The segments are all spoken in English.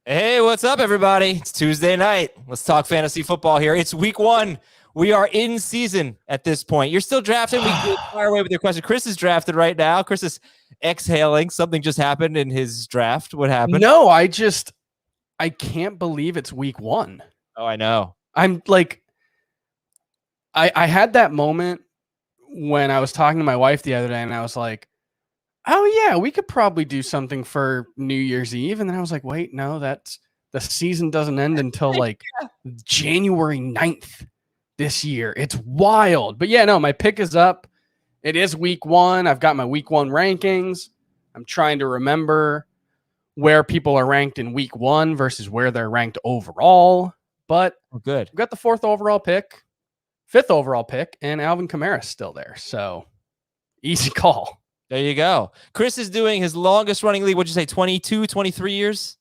Hey, what's up, everybody? It's Tuesday night. Let's talk fantasy football here. It's week one. We are in season at this point. You're still drafting. We can fire away with your question. Chris is drafted right now. Chris is exhaling. Something just happened in his draft. What happened? No, I can't believe it's week one. Oh, I know. I'm like, I had that moment when I was talking to my wife the other day and I was like, oh yeah, we could probably do something for New Year's Eve. And then I was like, wait, no, the season doesn't end until like January 9th this year. It's wild. But yeah, no, my pick is up. It is week one. I've got my week one rankings. I'm trying to remember where people are ranked in week one versus where they're ranked overall. But good. We've got the fifth overall pick, and Alvin Kamara's still there. So easy call. There you go. Chris is doing his longest running league. What'd you say, 22, 23 years?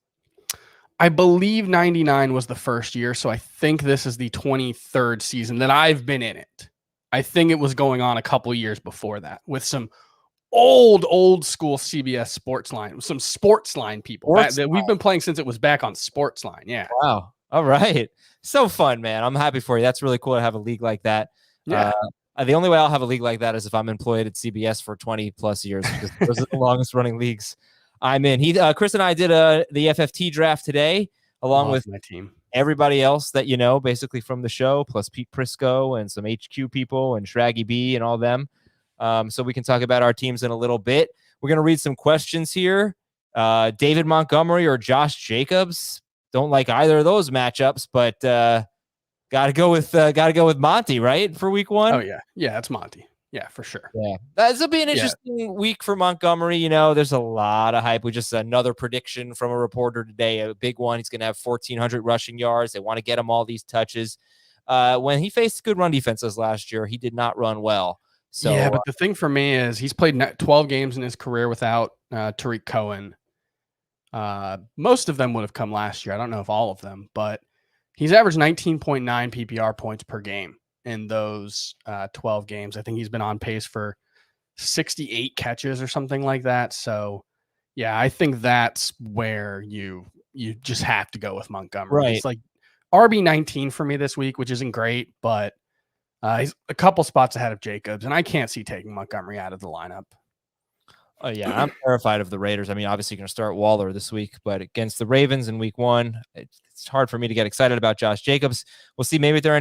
I believe 99 was the first year. So I think this is the 23rd season that I've been in it. I think it was going on a couple years before that with some old school CBS Sportsline, with some Sportsline people that we've been playing since it was back on Sportsline. Yeah. Wow. All right. So fun, man. I'm happy for you. That's really cool to have a league like that. Yeah. The only way I'll have a league like that is if I'm employed at CBS for 20 plus years, because those are the longest running leagues I'm in. Chris and I did the FFT draft today, along with my team. Everybody else that you know, basically from the show, plus Pete Prisco and some HQ people and Shraggy B and all them. So we can talk about our teams in a little bit. We're going to read some questions here. David Montgomery or Josh Jacobs. Don't like either of those matchups, but gotta go with Monty, right, for week one. Oh yeah, it's Monty. Yeah, for sure. Yeah, this will be an interesting week for Montgomery. You know, there's a lot of hype. We just another prediction from a reporter today, a big one. He's going to have 1,400 rushing yards. They want to get him all these touches. When he faced good run defenses last year, he did not run well. So yeah, but the thing for me is he's played 12 games in his career without Tariq Cohen. Most of them would have come last year. I don't know if all of them, but he's averaged 19.9 PPR points per game in those 12 games. I think he's been on pace for 68 catches or something like that. So yeah, I think that's where you just have to go with Montgomery. Right. It's like RB19 for me this week, which isn't great, but he's a couple spots ahead of Jacobs, and I can't see taking Montgomery out of the lineup. Oh, yeah, I'm terrified of the Raiders. I mean, obviously, you're going to start Waller this week, but against the Ravens in week one, it's hard for me to get excited about Josh Jacobs. We'll see. Maybe if there are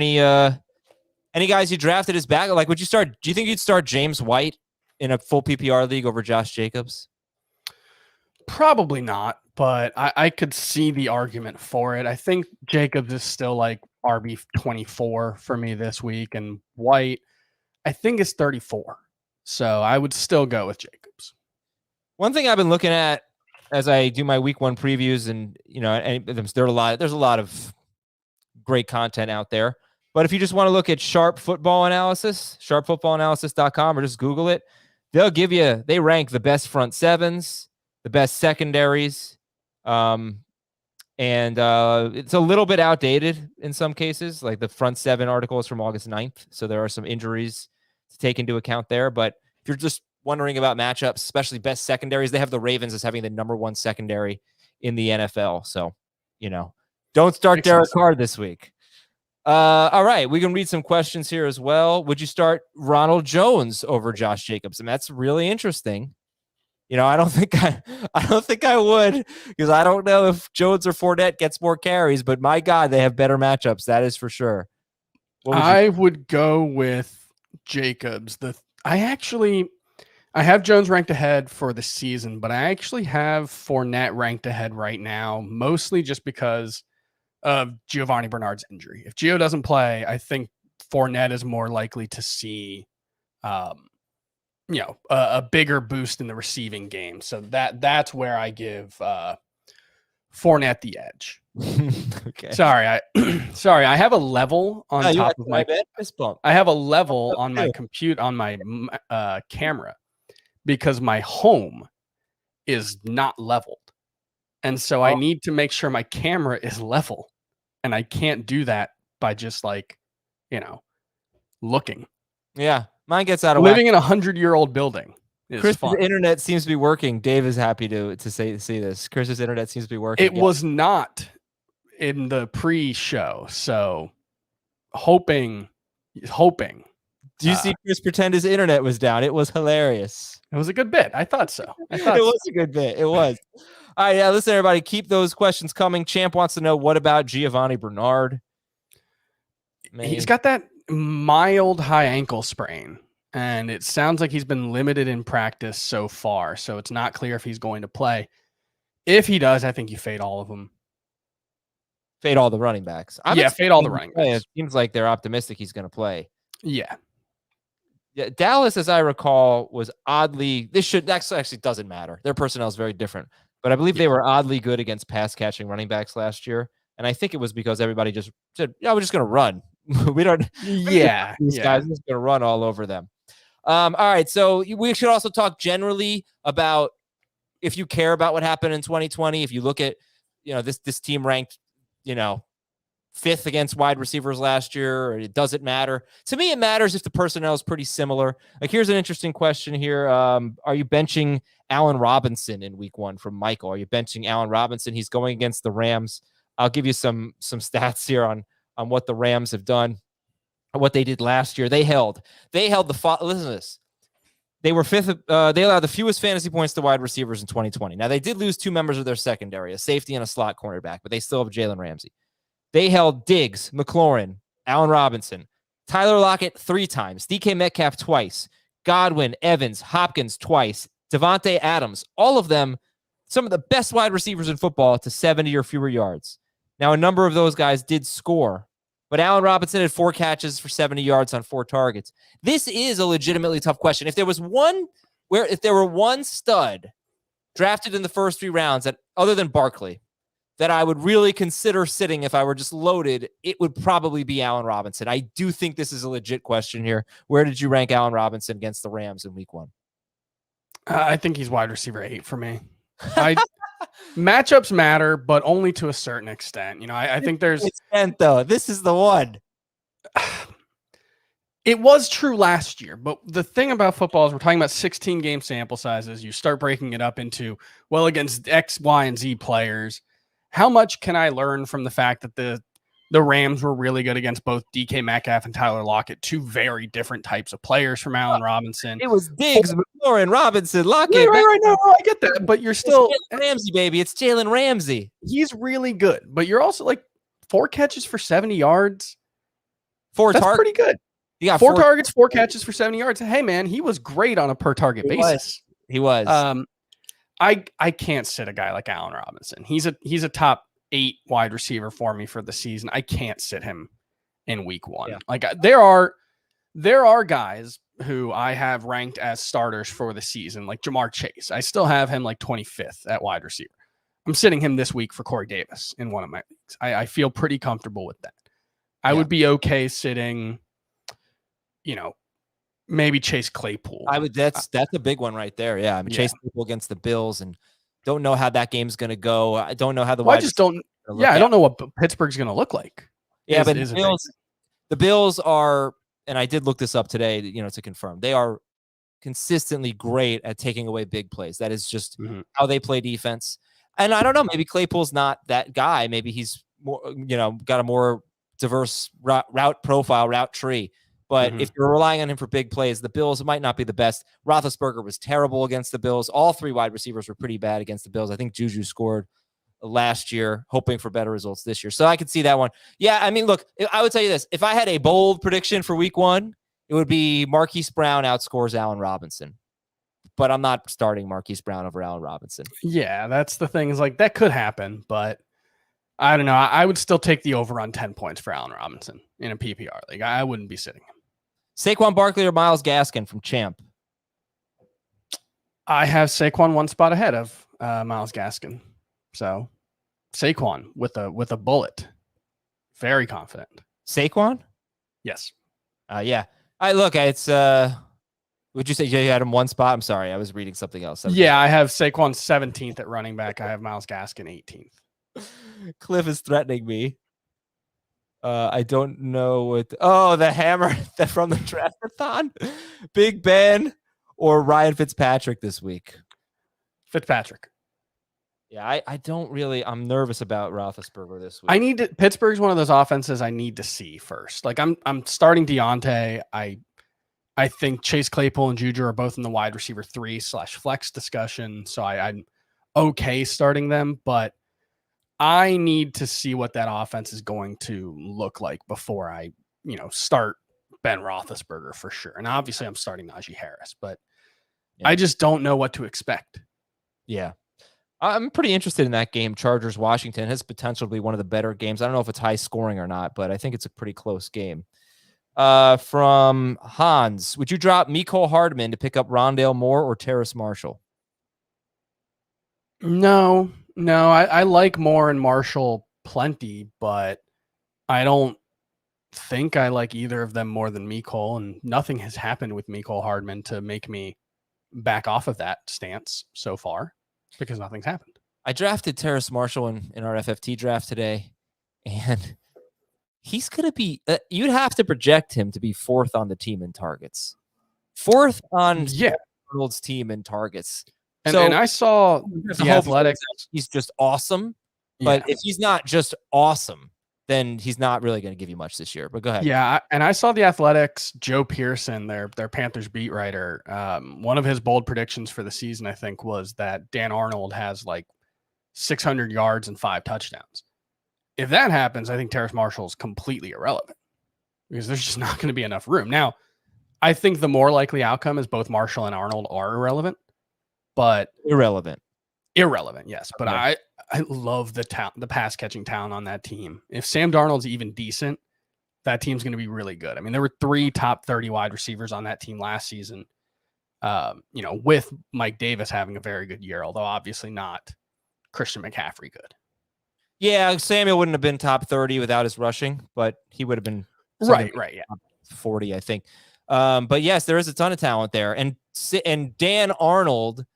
any guys you drafted as back. Like, would you start? Do you think you'd start James White in a full PPR league over Josh Jacobs? Probably not, but I could see the argument for it. I think Jacobs is still like RB24 for me this week, and White, I think, is 34. So I would still go with Jacobs. One thing I've been looking at as I do my week one previews, and there's a lot of great content out there. But if you just want to look at Sharp Football Analysis, sharpfootballanalysis.com, or just Google it, they rank the best front sevens, the best secondaries, and it's a little bit outdated in some cases. Like the front seven article is from August 9th, so there are some injuries to take into account there. But if you're just wondering about matchups, especially best secondaries, they have the Ravens as having the number one secondary in the NFL. So, don't start Derek Carr this week. All right, we can read some questions here as well. Would you start Ronald Jones over Josh Jacobs? And that's really interesting. I don't think I would, because I don't know if Jones or Fournette gets more carries, but my God, they have better matchups. That is for sure. I would go with Jacobs. I have Jones ranked ahead for the season, but I actually have Fournette ranked ahead right now, mostly just because of Giovanni Bernard's injury. If Gio doesn't play, I think Fournette is more likely to see, a bigger boost in the receiving game. So that's where I give Fournette the edge. Okay. Sorry, I have a level on top of my fist bump. I have a level on my camera because my home is not leveled. And so I need to make sure my camera is level, and I can't do that by just looking. Yeah. Mine gets out of living in a 100-year-old building. is Chris's fun. internet seems to be working. Dave is happy to see this. Chris's internet seems to be working. It was not in the pre-show, so hoping. Do you see Chris pretend his internet was down? It was hilarious. It was a good bit. I thought so. It was a good bit. It was. All right, yeah. Listen, everybody, keep those questions coming. Champ wants to know, what about Giovanni Bernard? He's got that mild high ankle sprain, and it sounds like he's been limited in practice so far. So it's not clear if he's going to play. If he does, I think you fade all of them. Fade all the running backs. Fade all the running backs. It seems like they're optimistic he's going to play. Yeah. Dallas, as I recall, was oddly. Actually doesn't matter. Their personnel is very different, but I believe they were oddly good against pass catching running backs last year, and I think it was because everybody just said, "Yeah, we're just going to run. We don't." Yeah, these guys are just going to run all over them. All right, so we should also talk generally about if you care about what happened in 2020. If you look at, this team ranked, 5th against wide receivers last year, or it doesn't matter. To me, it matters if the personnel is pretty similar. Like, here's an interesting question here. Are you benching Allen Robinson in week 1 from Michael? Are you benching Allen Robinson? He's going against the Rams. I'll give you some stats here on what the Rams have done, what they did last year. They held listen to this. They were 5th. They allowed the fewest fantasy points to wide receivers in 2020. Now, they did lose 2 members of their secondary, a safety and a slot cornerback, but they still have Jalen Ramsey. They held Diggs, McLaurin, Allen Robinson, Tyler Lockett 3 times, DK Metcalf twice, Godwin, Evans, Hopkins twice, Devontae Adams, all of them, some of the best wide receivers in football, to 70 or fewer yards. Now, a number of those guys did score, but Allen Robinson had 4 catches for 70 yards on 4 targets. This is a legitimately tough question. If there were one stud drafted in the first 3 rounds other than Barkley, that I would really consider sitting if I were just loaded, it would probably be Allen Robinson. I do think this is a legit question here. Where did you rank Allen Robinson against the Rams in week 1? I think he's wide receiver 8 for me. Matchups matter, but only to a certain extent. I think there's extent, though. This is the one. It was true last year, but the thing about football is we're talking about 16 game sample sizes. You start breaking it up into, against X, Y, and Z players. How much can I learn from the fact that the Rams were really good against both DK Metcalf and Tyler Lockett, 2 very different types of players from Allen Robinson? It was Diggs, McLaurin, Robinson, Lockett. Right. No, I get that, but you're still Ramsey, baby. It's Jalen Ramsey. He's really good, but you're also like 4 catches for 70 yards. 4 That's targets. pretty good. You got 4 targets, 4 catches for 70 yards. Hey, man, he was great on a per target basis. He was. I can't sit a guy like Allen Robinson. He's a top 8 wide receiver for me for the season. I can't sit him in week 1. Yeah. Like there are guys who I have ranked as starters for the season, like Jamar Chase. I still have him like 25th at wide receiver. I'm sitting him this week for Corey Davis in one of my leagues. I feel pretty comfortable with that. I would be okay sitting, maybe Chase Claypool. That's a big one right there. Yeah. Chase Claypool against the Bills, and don't know how that game's going to go. I don't know how I don't know what Pittsburgh's going to look like. Yeah, but the Bills are, and I did look this up today, to confirm, they are consistently great at taking away big plays. That is just how they play defense. And I don't know, maybe Claypool's not that guy. Maybe he's more, got a more diverse route profile, route tree. But if you're relying on him for big plays, the Bills might not be the best. Roethlisberger was terrible against the Bills. All 3 wide receivers were pretty bad against the Bills. I think Juju scored last year, hoping for better results this year. So I could see that one. Yeah, I mean, look, I would tell you this. If I had a bold prediction for week 1, it would be Marquise Brown outscores Allen Robinson. But I'm not starting Marquise Brown over Allen Robinson. Yeah, that's the thing. Is like that could happen, but I don't know. I would still take the over on 10 points for Allen Robinson in a PPR league. I wouldn't be sitting him. Saquon Barkley or Myles Gaskin from Champ? I have Saquon 1 spot ahead of Myles Gaskin. So Saquon with a bullet. Very confident. Saquon? Yes. Yeah. It's would you say you had him 1 spot? I'm sorry. I was reading something else. Yeah, I have Saquon 17th at running back. I have Myles Gaskin 18th. Cliff is threatening me. I don't know what. The hammer from the draftathon. Big Ben or Ryan Fitzpatrick this week? Fitzpatrick. Yeah, I don't really. I'm nervous about Roethlisberger this week. Pittsburgh's one of those offenses I need to see first. Like I'm starting Deontay. I think Chase Claypool and Juju are both in the wide receiver 3/flex discussion. So I'm okay starting them, but I need to see what that offense is going to look like before I, start Ben Roethlisberger for sure. And obviously I'm starting Najee Harris, but I just don't know what to expect. Yeah. I'm pretty interested in that game. Chargers-Washington has potential to be one of the better games. I don't know if it's high scoring or not, but I think it's a pretty close game. From Hans, would you drop Mecole Hardman to pick up Rondale Moore or Terrace Marshall? No, I like Moore and Marshall plenty, but I don't think I like either of them more than Mecole, and nothing has happened with Mecole Hardman to make me back off of that stance so far because nothing's happened. I drafted Terrace Marshall in our FFT draft today, and he's going to be you'd have to project him to be fourth on the team in targets. Fourth on Arnold's team in targets. And I saw the Athletics. He's just awesome. But if he's not just awesome, then he's not really going to give you much this year. But go ahead. Yeah, and I saw the Athletics, Joe Pearson, their Panthers beat writer. One of his bold predictions for the season, I think, was that Dan Arnold has like 600 yards and 5 touchdowns. If that happens, I think Terrace Marshall is completely irrelevant because there's just not going to be enough room. Now, I think the more likely outcome is both Marshall and Arnold are irrelevant. But irrelevant, yes. But I love the pass catching talent on that team. If Sam Darnold's even decent, that team's going to be really good. I mean, there were 3 top 30 wide receivers on that team last season. With Mike Davis having a very good year, although obviously not Christian McCaffrey good. Yeah, Samuel wouldn't have been top 30 without his rushing, but he would have been right, 40, I think. But yes, there is a ton of talent there, and Dan Arnold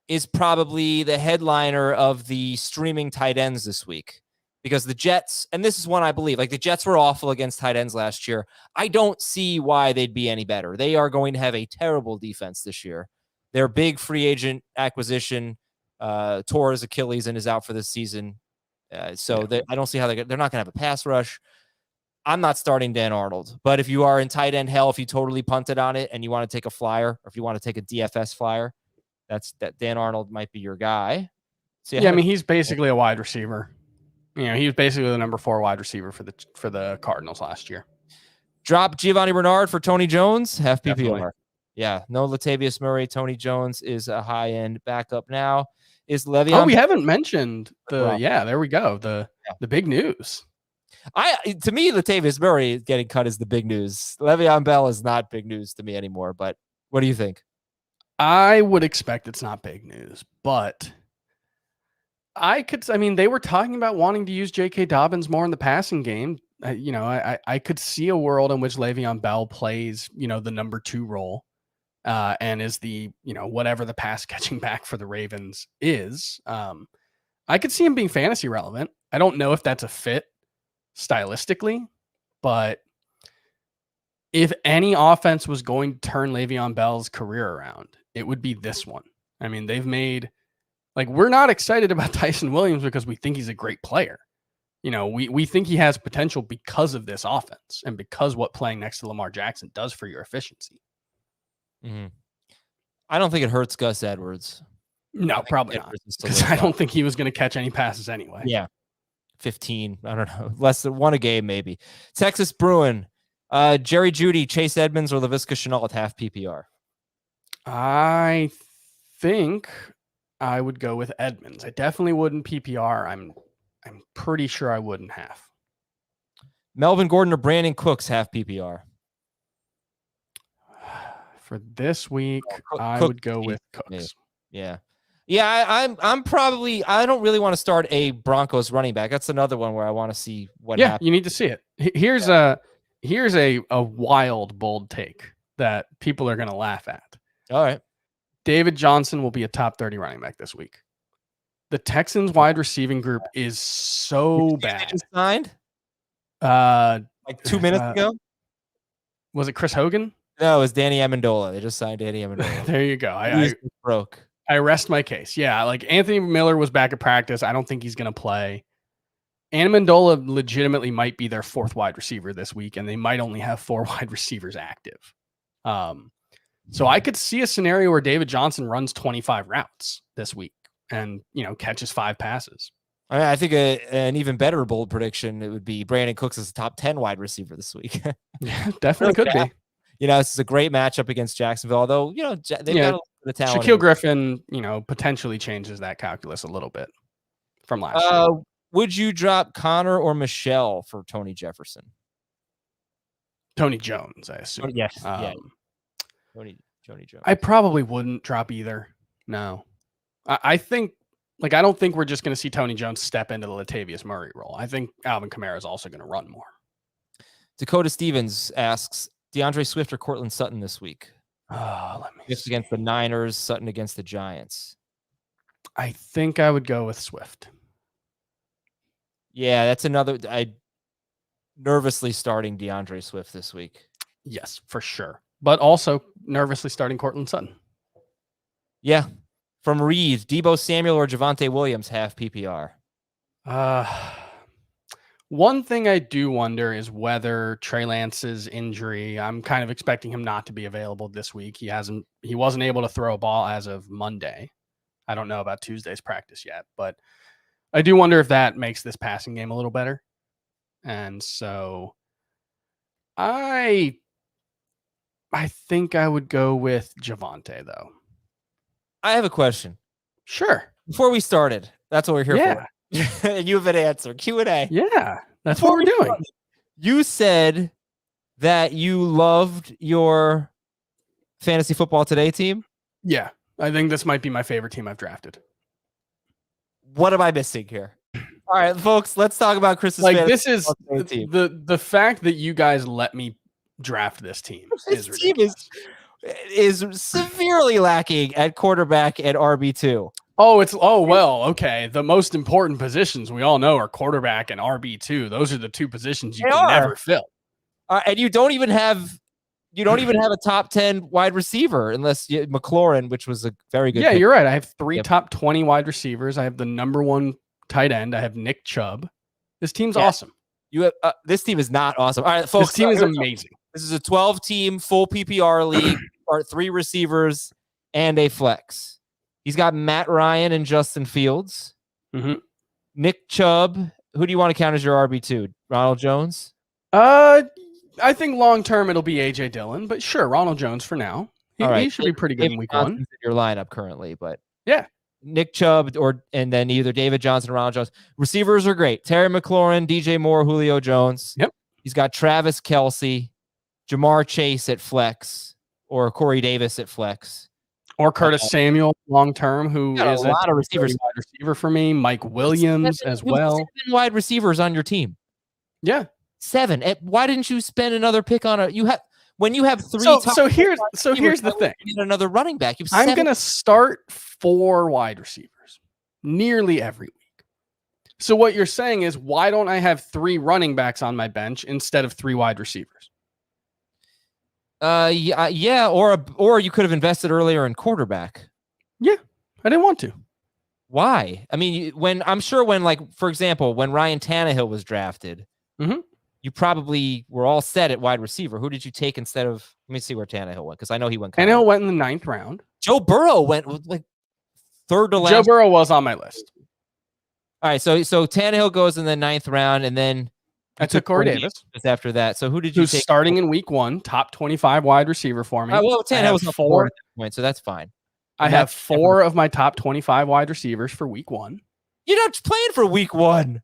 is probably the headliner of the streaming tight ends this week because the Jets, and this is one I believe, like the Jets were awful against tight ends last year. I don't see why they'd be any better. They are going to have a terrible defense this year. Their big free agent acquisition tore his Achilles and is out for this season. I don't see how they're not going to have a pass rush. I'm not starting Dan Arnold, but if you are in tight end hell, if you totally punted on it and you want to take a flyer, or if you want to take a DFS flyer, that Dan Arnold might be your guy. So I mean, he's basically a wide receiver. He was basically the number 4 wide receiver for the Cardinals last year. Drop Giovanni Bernard for Tony Jones, half PPR. Definitely. Yeah, no Latavius Murray. Tony Jones is a high end backup now. Is Le'Veon? Oh, we haven't mentioned there we go. The big news. To me, Latavius Murray getting cut is the big news. Le'Veon Bell is not big news to me anymore. But what do you think? I would expect it's not big news, but they were talking about wanting to use J.K. Dobbins more in the passing game. I could see a world in which Le'Veon Bell plays, the number 2 role, and is the, whatever the pass catching back for the Ravens is. I could see him being fantasy relevant. I don't know if that's a fit stylistically, but if any offense was going to turn Le'Veon Bell's career around, it would be this one. I mean, they've made, we're not excited about Tyson Williams because we think he's a great player. We think he has potential because of this offense and because what playing next to Lamar Jackson does for your efficiency. Mm-hmm. I don't think it hurts Gus Edwards. No, probably not. Because I don't think he was going to catch any passes anyway. Yeah. 15. I don't know. Less than 1 a game, maybe. Texas Bruin. Jerry Jeudy, Chase Edmonds, or Laviska Shenault at half PPR? I think I would go with Edmonds. I definitely wouldn't PPR. I'm pretty sure I wouldn't half. Melvin Gordon or Brandon Cooks half PPR? For this week, I would go with Cooks. Yeah. I'm probably. I don't really want to start a Broncos running back. That's another one where I want to see what happens. You need to see it. Here's a wild, bold take that people are going to laugh at. All right. David Johnson will be a top 30 running back this week. The Texans wide receiving group is so bad. Signed? Like 2 minutes ago? Was it Chris Hogan? No, it was Danny Amendola. They just signed Danny Amendola. There you go. He's broke. I rest my case. Yeah, like Anthony Miller was back at practice. I don't think he's going to play. Amendola legitimately might be their fourth wide receiver this week, and they might only have 4 wide receivers active. So I could see a scenario where David Johnson runs 25 routes this week and, catches 5 passes. I think an even better bold prediction, it would be Brandon Cooks as a top 10 wide receiver this week. Yeah, definitely could be. This is a great matchup against Jacksonville, although, they've got a little bit of talent. Shaquille Griffin, potentially changes that calculus a little bit from last year. Would you drop Connor or Michelle for Tony Jefferson? Tony Jones, I assume. Yes. Tony Jones. I probably wouldn't drop either. No. I think, I don't think we're just going to see Tony Jones step into the Latavius Murray role. I think Alvin Kamara is also going to run more. Dakota Stevens asks, DeAndre Swift or Cortland Sutton this week? Let me Swift against the Niners, Sutton against the Giants. I think I would go with Swift. Yeah, that's another. I nervously starting DeAndre Swift this week. Yes, for sure. But also nervously starting Cortland Sutton. Yeah. From Reed, Deebo Samuel or Javonte Williams half PPR? One thing I do wonder is whether Trey Lance's injury, I'm kind of expecting him not to be available this week. He wasn't able to throw a ball as of Monday. I don't know about Tuesday's practice yet, but I do wonder if that makes this passing game a little better. And so I think I would go with Javonte, though. I have a question. Sure. Before we started, that's what we're here for. And you have an answer. Q&A. Yeah, that's what we're doing. You said that you loved your Fantasy Football Today team? Yeah, I think this might be my favorite team I've drafted. What am I missing here? All right, folks, let's talk about Chris's this is the fact that you guys let me draft this team is ridiculous. Is severely lacking at quarterback and RB2. Okay. The most important positions we all know are quarterback and RB2. Those are the 2 positions you can never fill. And you don't even have a top 10 wide receiver unless McLaurin, which was a very good. Yeah, you're right. I have 3 top 20 wide receivers. I have the number 1 tight end. I have Nick Chubb. This team's awesome. You have this team is not awesome. All right, folks. This team is amazing. This is a 12-team full PPR league. 3 receivers and a flex. He's got Matt Ryan and Justin Fields. Mm-hmm. Nick Chubb. Who do you want to count as your RB2? Ronald Jones? I think long term it'll be AJ Dillon, but sure, Ronald Jones for now. He should be pretty good in week 1. In your lineup currently, but yeah. Nick Chubb and then either David Johnson or Ronald Jones. Receivers are great. Terry McLaurin, DJ Moore, Julio Jones. Yep. He's got Travis Kelce, Jamar Chase at flex, or Corey Davis at flex. Or Curtis Samuel long term, who is a lot of receivers. Wide receiver for me. Mike Williams as well. 7 wide receivers on your team. Yeah. 7. Why didn't you spend another pick on when you have 3 So here's the thing. You need another running back. I'm going to start 4 wide receivers nearly every week. So what you're saying is, why don't I have 3 running backs on my bench instead of 3 wide receivers? Yeah, or you could have invested earlier in quarterback. Yeah, I didn't want to. Why? I mean, for example, when Ryan Tannehill was drafted, you probably were all set at wide receiver. Who did you take instead of? Let me see where Tannehill went, because I know he went. Tannehill went in the 9th round. Joe Burrow went like 3rd to last. Joe Burrow was on my list. All right, so Tannehill goes in the 9th round, and then I took Corey Davis after that. So who did you take? Who's starting in week 1, top 25 wide receiver for me. Well, Tannehill was 4 at that point, so that's fine. I have 4 of my top 25 wide receivers for week 1. You're not playing for week 1.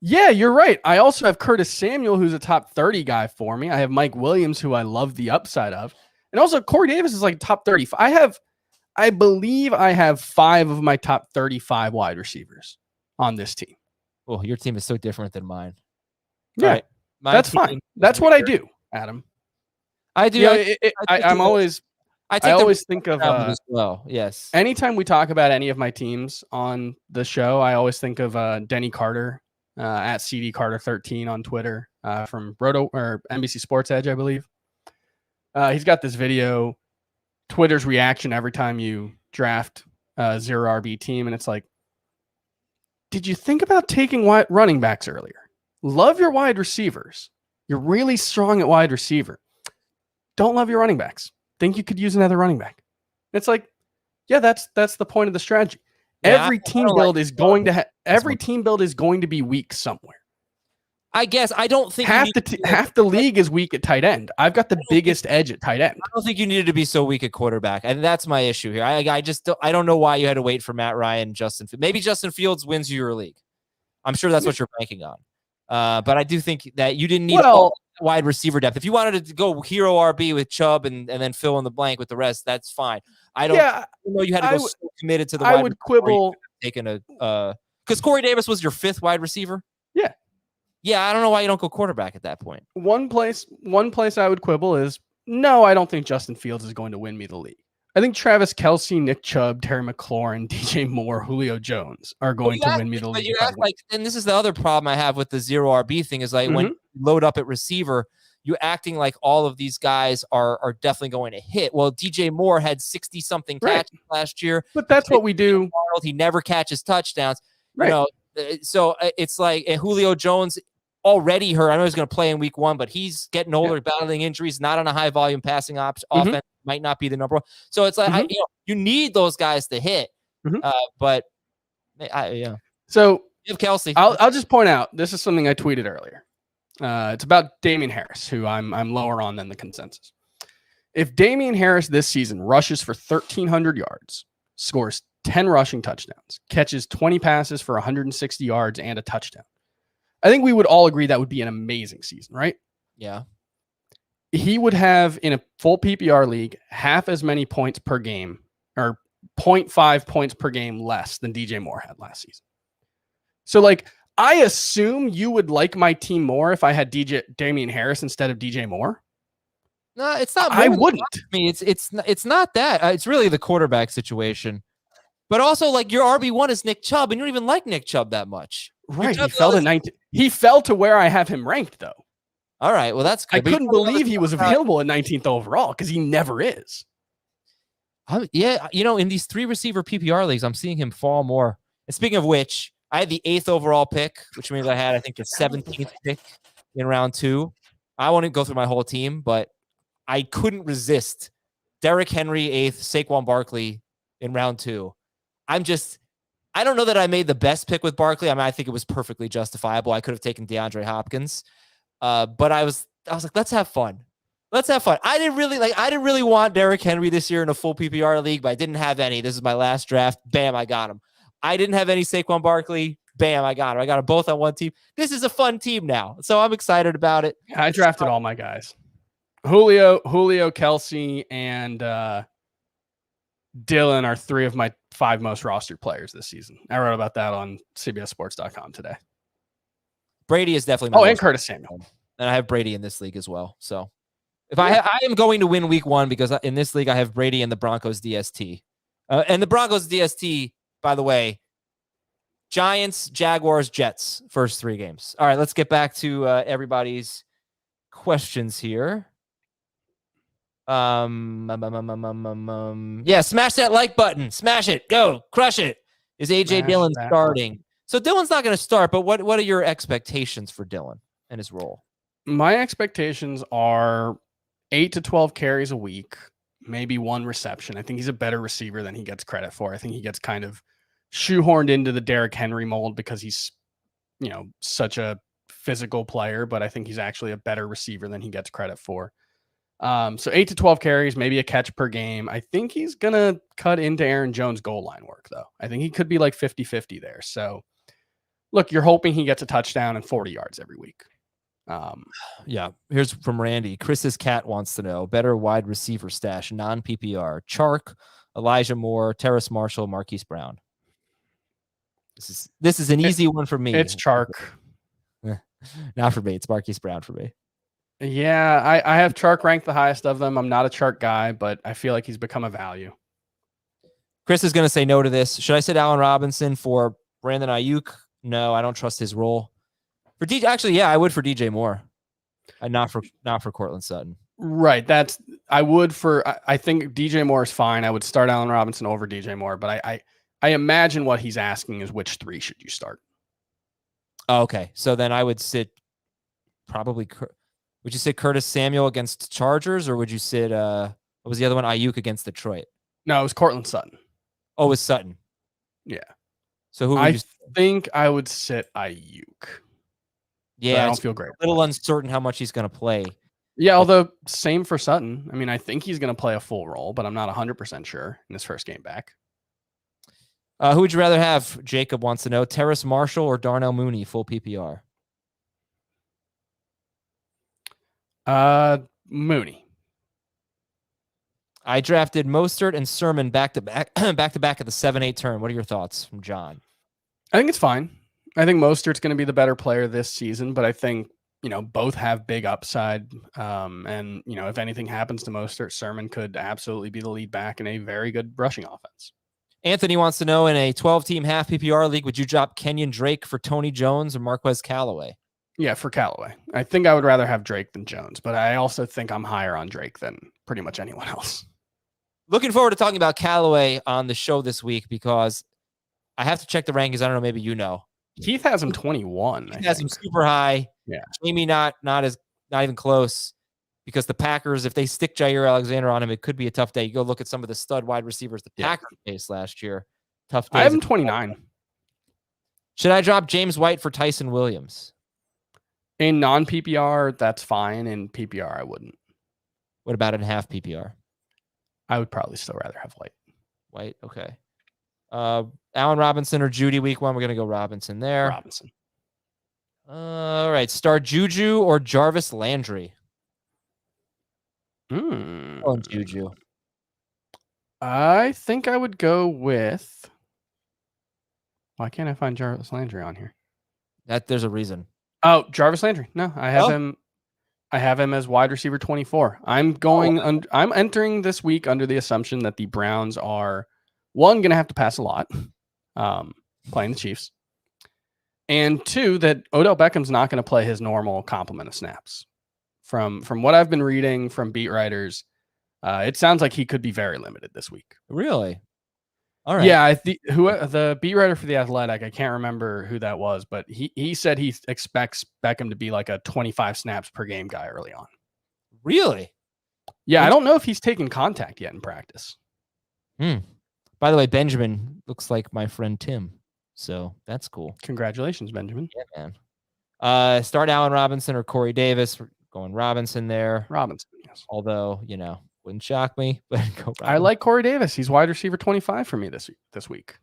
Yeah, you're right. I also have Curtis Samuel, who's a top 30 guy for me. I have Mike Williams, who I love the upside of. And also Corey Davis is like top 30. I believe I have 5 of my top 35 wide receivers on this team. Well, your team is so different than mine. Yeah, right. That's fine. That's what I do, Adam. I do. Yeah, I always think of as well. Yes. Anytime we talk about any of my teams on the show, I always think of Denny Carter at CD Carter 13 on Twitter from NBC Sports Edge, I believe. He's got this video, Twitter's reaction every time you draft a 0 RB team. And it's like, did you think about taking running backs earlier? Love your wide receivers. You're really strong at wide receiver. Don't love your running backs. Think you could use another running back. It's like, yeah, that's the point of the strategy. Yeah, every team build is going to every team build is going to be weak somewhere. I guess I don't think half the league is weak at tight end. I've got the biggest edge at tight end. I don't think you needed to be so weak at quarterback, and that's my issue here. I just don't know why you had to wait for Matt Ryan, maybe Justin Fields wins you your league. I'm sure that's what you're banking on. But I do think that you didn't need all wide receiver depth. If you wanted to go hero RB with Chubb and then fill in the blank with the rest, that's fine. I don't know you had to go so committed to the wide receiver. I would quibble. Taking because Corey Davis was your 5th wide receiver. Yeah. Yeah, I don't know why you don't go quarterback at that point. One place I would quibble is, no, I don't think Justin Fields is going to win me the league. I think Travis Kelce, Nick Chubb, Terry McLaurin, DJ Moore, Julio Jones are going to win me the league. But you act like, and this is the other problem I have with the 0 RB thing is like when you load up at receiver, you acting like all of these guys are definitely going to hit. Well, DJ Moore had 60-something catches last year. But that's what we do. He never catches touchdowns. Right. You know, so it's like Julio Jones already hurt. I know he's going to play in week 1, but he's getting older, battling injuries, not on a high volume passing offense, might not be the number 1. So it's like, you need those guys to hit. But So you have Kelce. I'll just point out, this is something I tweeted earlier. It's about Damian Harris, who I'm lower on than the consensus. If Damian Harris this season rushes for 1,300 yards, scores 10 rushing touchdowns, catches 20 passes for 160 yards and a touchdown, I think we would all agree that would be an amazing season, right? Yeah. He would have, in a full PPR league, half as many points per game, or 0.5 points per game less than DJ Moore had last season. So, like, I assume you would like my team more if I had Damian Harris instead of DJ Moore. No, it's not. I wouldn't. It's not that. It's really the quarterback situation. But also, like, your RB1 is Nick Chubb, and you don't even like Nick Chubb that much. Right. He fell to 19. He fell to where I have him ranked, though. All right. Well, that's good. I couldn't believe he was available at 19th overall because he never is. Yeah. You know, in these 3 receiver PPR leagues, I'm seeing him fall more. And speaking of which, I had the 8th overall pick, which means I had, I think, the 17th pick in round 2. I won't go through my whole team, but I couldn't resist Derrick Henry 8th, Saquon Barkley in round 2. I don't know that I made the best pick with Barkley. I mean, I think it was perfectly justifiable. I could have taken DeAndre Hopkins. But I was like, let's have fun. Let's have fun. I didn't really want Derrick Henry this year in a full PPR league, but I didn't have any. This is my last draft. Bam, I got him. I didn't have any Saquon Barkley. Bam, I got him. I got them both on one team. This is a fun team now. So I'm excited about it. I drafted all my guys. Julio, Kelce, and Dylan are 3 of my 5 most rostered players this season. I wrote about that on CBSSports.com today. Brady is definitely and Curtis Samuel. And I have Brady in this league as well. So if I am going to win week 1 because in this league I have Brady and the Broncos DST. And the Broncos DST, by the way, Giants, Jaguars, Jets, first 3 games. All right, let's get back to everybody's questions here. Yeah, smash that like button. Smash it. Go. Crush it. Is AJ Dillon starting? So Dillon's not going to start, but what are your expectations for Dillon and his role? My expectations are 8 to 12 carries a week, maybe 1 reception. I think he's a better receiver than he gets credit for. I think he gets kind of shoehorned into the Derrick Henry mold because he's, such a physical player, but I think he's actually a better receiver than he gets credit for. So 8 to 12 carries, maybe a catch per game. I think he's going to cut into Aaron Jones' goal line work, though. I think he could be like 50-50 there. So, look, you're hoping he gets a touchdown and 40 yards every week. Yeah, here's from Randy. Chris's cat wants to know, better wide receiver stash, non-PPR. Chark, Elijah Moore, Terrace Marshall, Marquise Brown. This is an easy one for me. It's Chark. Not for me. It's Marquise Brown for me. Yeah, I have Chark ranked the highest of them. I'm not a Chark guy, but I feel like he's become a value. Chris is going to say no to this. Should I sit Allen Robinson for Brandon Ayuk? No, I don't trust his role. For DJ, actually, yeah, I would for DJ Moore. Not for Cortland Sutton. Right. I think DJ Moore is fine. I would start Allen Robinson over DJ Moore, but I imagine what he's asking is which 3 should you start? Oh, okay. So then I would sit probably, would you sit Curtis Samuel against Chargers, or would you sit, what was the other one? Ayuk against Detroit? No, it was Cortland Sutton. Oh, it was Sutton. Yeah. So who would I think I would sit Ayuk. Yeah, I don't feel great. A little uncertain how much he's going to play. Yeah, although same for Sutton. I mean, I think he's going to play a full role, but I'm not 100% sure in his first game back. Who would you rather have? Jacob wants to know: Terrace Marshall or Darnell Mooney, full PPR? Mooney. I drafted Mostert and Sermon back to back at the 7-8 turn. What are your thoughts from John? I think it's fine. I think Mostert's going to be the better player this season, but I think, both have big upside. And, if anything happens to Mostert, Sermon could absolutely be the lead back in a very good rushing offense. Anthony wants to know, in a 12-team half PPR league, would you drop Kenyon Drake for Tony Jones or Marquez Callaway? Yeah, for Callaway. I think I would rather have Drake than Jones, but I also think I'm higher on Drake than pretty much anyone else. Looking forward to talking about Callaway on the show this week because I have to check the rankings. I don't know. Maybe you know. Keith has him 21. He has him super high. Yeah. Jamie not even close because the Packers, if they stick Jair Alexander on him, it could be a tough day. You go look at some of the stud wide receivers the Packers faced last year. Tough days. I have him 29. Should I drop James White for Tyson Williams? In non-PPR, that's fine. In PPR, I wouldn't. What about in half PPR? I would probably still rather have White. White, okay. Allen Robinson or Judy week 1? We're going to go Robinson there. Robinson. All right. Start Juju or Jarvis Landry? Oh, Juju. I think I would go with... Why can't I find Jarvis Landry on here? There's a reason. Oh, Jarvis Landry. No, I have him. I have him as wide receiver 24. I'm entering this week under the assumption that the Browns are, one, going to have to pass a lot, playing the Chiefs, and 2, that Odell Beckham's not going to play his normal complement of snaps. From what I've been reading from beat writers, it sounds like he could be very limited this week. Really? All right. Yeah, the beat writer for The Athletic, I can't remember who that was, but he said he expects Beckham to be like a 25 snaps per game guy early on. Really? Yeah, I don't know if he's taken contact yet in practice. By the way, Benjamin looks like my friend Tim, so that's cool. Congratulations, Benjamin. Yeah, man. Start Allen Robinson or Corey Davis. We're going Robinson there. Robinson, yes. Although, wouldn't shock me, but go Robinson. I like Corey Davis. He's wide receiver 25 for me this week.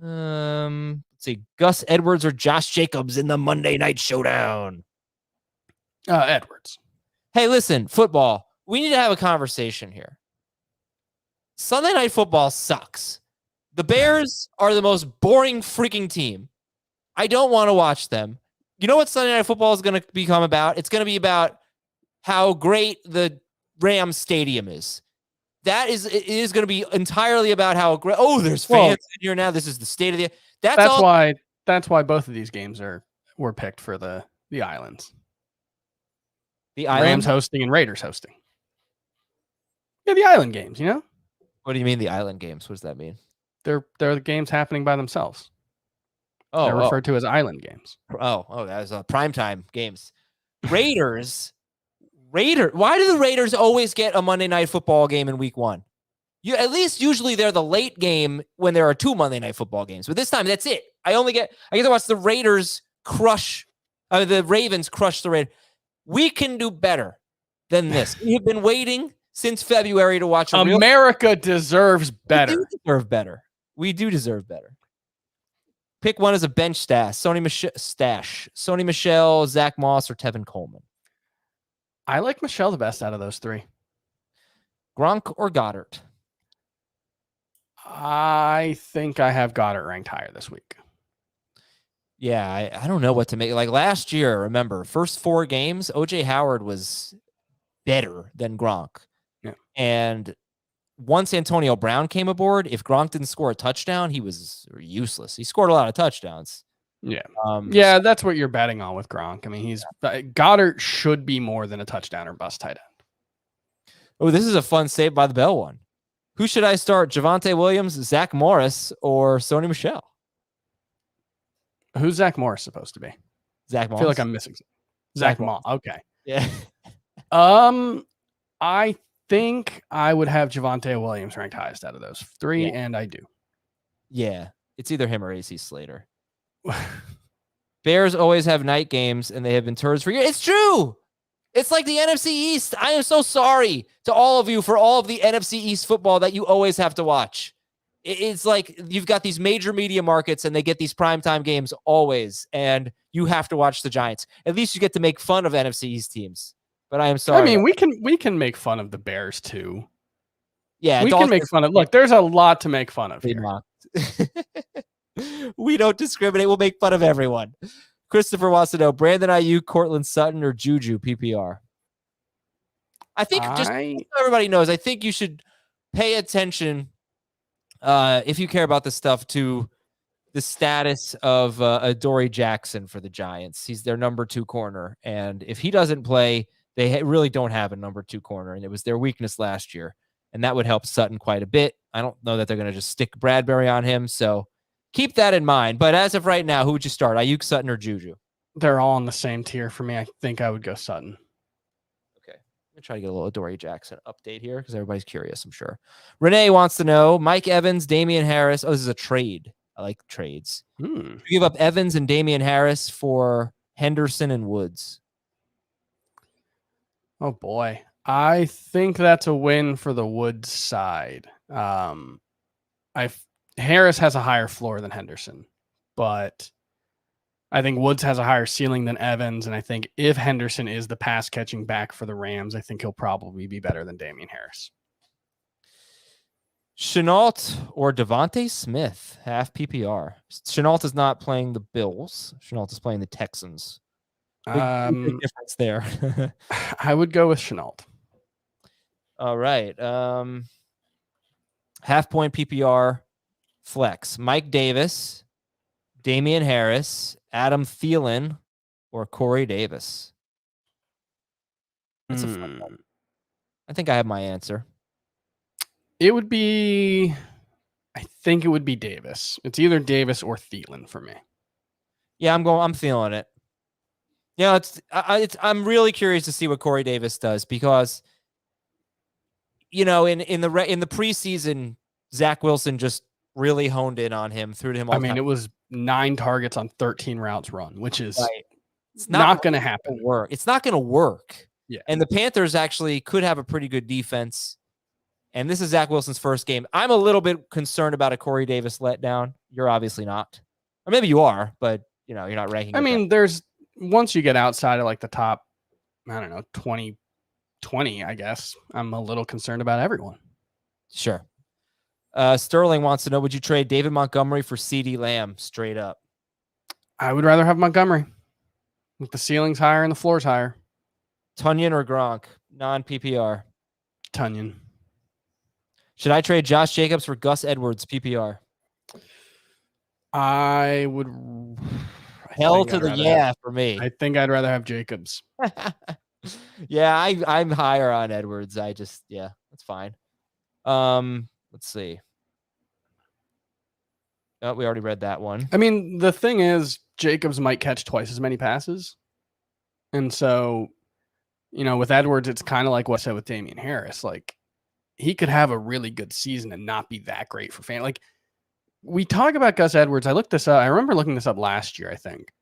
Let's see. Gus Edwards or Josh Jacobs in the Monday Night Showdown? Edwards. Hey, listen, football. We need to have a conversation here. Sunday Night Football sucks. The Bears are the most boring freaking team. I don't want to watch them. You know what Sunday Night Football is going to become about? It's going to be about how great the Rams Stadium is. It is going to be entirely about how great. Oh, there's fans in here now. This is the state of the. That's why both of these games were picked for the islands. The island? Rams hosting and Raiders hosting. Yeah, the island games. What do you mean the island games? What does that mean? They're the games happening by themselves. Oh, they're referred to as island games. Oh, that was primetime games. Raiders. Why do the Raiders always get a Monday Night Football game in week 1? At least usually they're the late game when there are 2 Monday Night Football games. But this time, that's it. I get to watch the Raiders the Ravens crush the Raiders. We can do better than this. We have been waiting since February to watch America deserves better. We do deserve better. Pick one as a bench stash. Sony Michel, Zach Moss, or Tevin Coleman. I like Michelle the best out of those 3. Gronk or Goddard? I think I have Goddard ranked higher this week. Yeah, I don't know what to make. Like last year, remember, first 4 games, OJ Howard was better than Gronk. Yeah. And once Antonio Brown came aboard, if Gronk didn't score a touchdown, he was useless. He scored a lot of touchdowns. Yeah. That's what you're betting on with Gronk. I mean, Goddard should be more than a touchdown or bust tight end. Oh, this is a fun Saved by the Bell one. Who should I start? Javonte Williams, Zach Morris, or Sony Michel? Who's Zach Morris supposed to be? Zach Moss. I feel like I'm missing Zach Moss. Okay. Yeah. I think I would have Javonte Williams ranked highest out of those three, and I do. Yeah. It's either him or AC Slater. Bears always have night games, and they have been turds for years. It's true. It's like the NFC East. I am so sorry to all of you for all of the NFC East football that you always have to watch. It's like you've got these major media markets and they get these primetime games always, and you have to watch the Giants. At least you get to make fun of NFC East teams. But I am sorry. I mean, we can make fun of the Bears too. Yeah, we can make fun of. Look, there's a lot to make fun of here. We don't discriminate. We'll make fun of everyone. Christopher wants to know Brandon Ayuk, Cortland Sutton, or Juju PPR. I think just so everybody knows, I think you should pay attention if you care about this stuff to the status of Adoree Jackson for the Giants. He's their number 2 corner. And if he doesn't play, they really don't have a number 2 corner. And it was their weakness last year. And that would help Sutton quite a bit. I don't know that they're going to just stick Bradbury on him. So keep that in mind. But as of right now, who would you start? Ayuk, Sutton, or Juju? They're all on the same tier for me. I think I would go Sutton. Okay. I'm going to try to get a little Adoree Jackson update here because everybody's curious, I'm sure. Renee wants to know Mike Evans, Damian Harris. Oh, this is a trade. I like trades. You give up Evans and Damian Harris for Henderson and Woods. Oh, boy. I think that's a win for the Woods side. Harris has a higher floor than Henderson, but I think Woods has a higher ceiling than Evans. And I think if Henderson is the pass catching back for the Rams, I think he'll probably be better than Damian Harris. Shenault or Devontae Smith, half PPR. Shenault is not playing the Bills. Shenault is playing the Texans. Big difference there. I would go with Shenault. All right. Half point PPR flex. Mike Davis, Damian Harris, Adam Thielen, or Corey Davis. That's a fun one. I think I have my answer. I think it would be Davis. It's either Davis or Thielen for me. Yeah, I'm feeling it. Yeah, I'm really curious to see what Corey Davis does because, you know, in the preseason, Zach Wilson just really honed in on him, threw to him all the time. It was 9 targets on 13 routes run, which is It's not going to happen. It's not going to work. Yeah. And the Panthers actually could have a pretty good defense. And this is Zach Wilson's first game. I'm a little bit concerned about a Corey Davis letdown. You're obviously not. Or maybe you are, but you know, you're not ranking. Once you get outside of like the top, 20, I guess, I'm a little concerned about everyone. Sure. Sterling wants to know, would you trade David Montgomery for CeeDee Lamb straight up? I would rather have Montgomery. The ceiling's higher and the floor's higher. Tunyon or Gronk? Non-PPR. Tunyon. Should I trade Josh Jacobs for Gus Edwards, PPR? I would. Hell to the yeah for me. I think I'd rather have Jacobs. Yeah, I'm higher on Edwards. That's fine. Let's see. Oh, we already read that one. The thing is, Jacobs might catch twice as many passes. And so, with Edwards, it's kind of like what I said with Damian Harris. Like, he could have a really good season and not be that great for fans. Like, we talk about Gus Edwards. I looked this up. I remember looking this up last year, I think.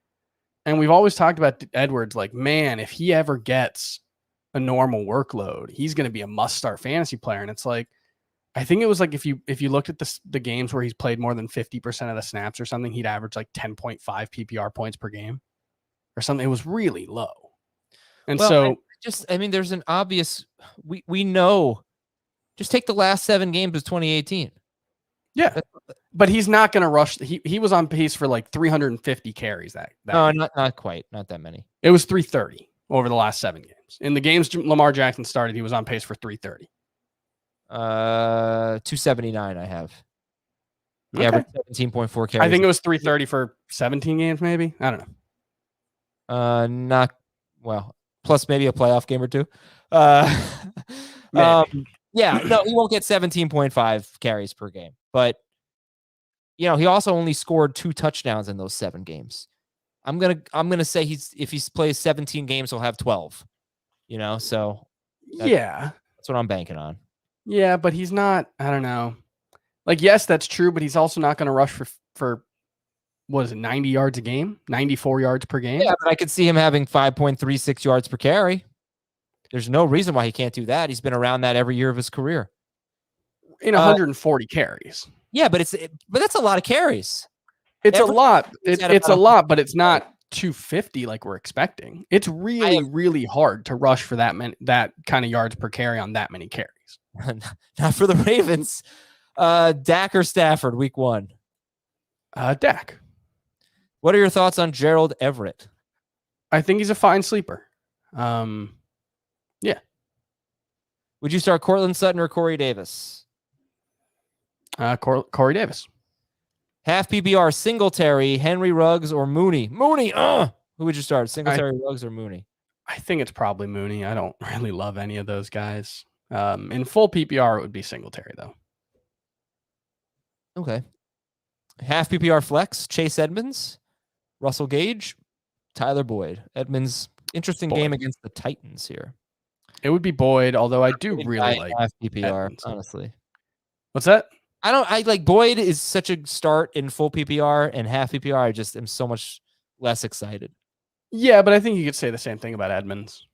And we've always talked about Edwards, like, man, if he ever gets a normal workload, he's going to be a must-start fantasy player. And it's like, I think it was like if you looked at the games where he's played more than 50% of the snaps or something, he'd average like 10.5 PPR points per game or something. It was really low. And there's an obvious, we know, just take the last 7 games of 2018. Yeah. But he's not going to rush. He was on pace for like 350 carries that No, not quite. Not that many. It was 330 over the last 7 games. In the games Lamar Jackson started, he was on pace for 330. 279 I have. He averaged 17.4 carries. I think it was 330 for 17 games, maybe. I don't know. Not well, plus maybe a playoff game or two. Maybe. Yeah, no, he won't get 17.5 carries per game, but he also only scored 2 touchdowns in those 7 games. I'm gonna say if he plays 17 games, he'll have 12. So that's what I'm banking on. Yeah, but he's not. I don't know. Like, yes, that's true, but he's also not going to rush for what is it, 90 yards a game, 94 yards per game. Yeah, but I could see him having 5.36 yards per carry. There's no reason why he can't do that. He's been around that every year of his career. In 140 carries. Yeah, but that's a lot of carries. It's a lot. It's a lot, but it's not 250 like we're expecting. It's really, really hard to rush for that kind of yards per carry on that many carries. Not for the Ravens. Dak or Stafford, week 1? Dak. What are your thoughts on Gerald Everett? I think he's a fine sleeper. Yeah. Would you start Cortland Sutton or Corey Davis? Corey Davis. Half PPR, Singletary, Henry Ruggs, or Mooney? Mooney. Who would you start? Singletary, Ruggs, or Mooney? I think it's probably Mooney. I don't really love any of those guys. In full PPR, it would be Singletary, though. Okay. Half PPR flex, Chase Edmonds, Russell Gage, Tyler Boyd. Edmonds, interesting game against the Titans here. It would be Boyd, although I do really like half PPR, Edmonds. honestly. What's that? I like Boyd is such a start in full PPR, and half PPR, I just am so much less excited. Yeah, but I think you could say the same thing about Edmonds.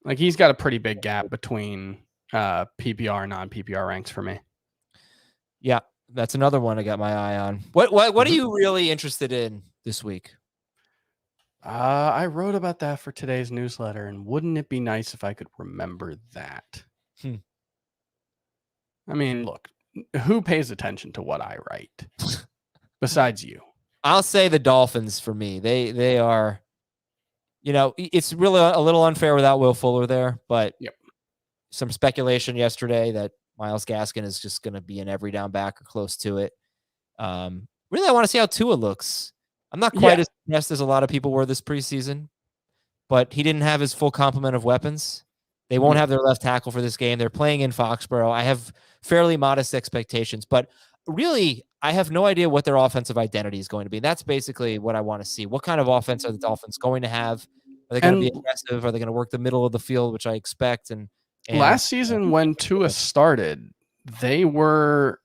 Like, he's got a pretty big gap between PPR and non-PPR ranks for me. Yeah, that's another one I got my eye on. What are you really interested in this week? I wrote about that for today's newsletter, and wouldn't it be nice if I could remember that? I mean, look, who pays attention to what I write besides you? I'll say the Dolphins for me. They are, it's really a little unfair without Will Fuller there, but some speculation yesterday that Myles Gaskin is just going to be an every down back or close to it. Really, I want to see how Tua looks. I'm not quite as impressed as a lot of people were this preseason, but he didn't have his full complement of weapons. They won't have their left tackle for this game. They're playing in Foxborough. I have fairly modest expectations, but really, I have no idea what their offensive identity is going to be. That's basically what I want to see. What kind of offense are the Dolphins going to have? Are they going to be aggressive? Are they going to work the middle of the field, which I expect? And last season, when Tua started, they were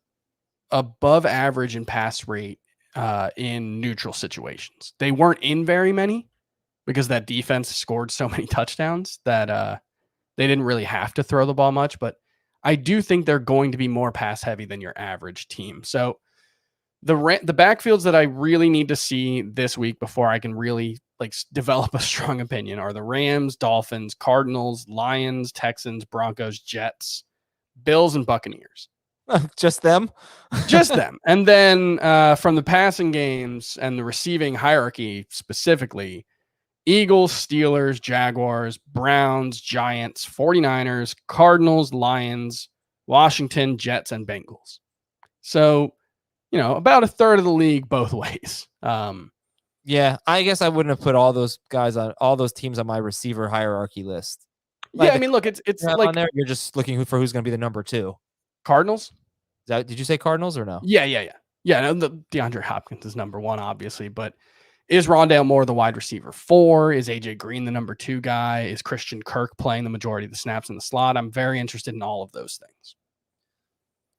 above average in pass rate in neutral situations. They weren't in very many because that defense scored so many touchdowns that they didn't really have to throw the ball much. But I do think they're going to be more pass heavy than your average team. So the backfields that I really need to see this week before I can really develop a strong opinion are the Rams, Dolphins, Cardinals, Lions, Texans, Broncos, Jets, Bills, and Buccaneers. Just them? Just them. And then from the passing games and the receiving hierarchy specifically, Eagles, Steelers, Jaguars, Browns, Giants, 49ers, Cardinals, Lions, Washington, Jets, and Bengals. So, about a third of the league both ways. Yeah, I guess I wouldn't have put all those teams on my receiver hierarchy list. Yeah, I mean, look, it's like on there. You're just looking for who's going to be the number 2. Cardinals. Did you say Cardinals or no? Yeah. No, DeAndre Hopkins is number 1, obviously, but is Rondale Moore the wide receiver 4? Is AJ Green the number 2 guy? Is Christian Kirk playing the majority of the snaps in the slot? I'm very interested in all of those things.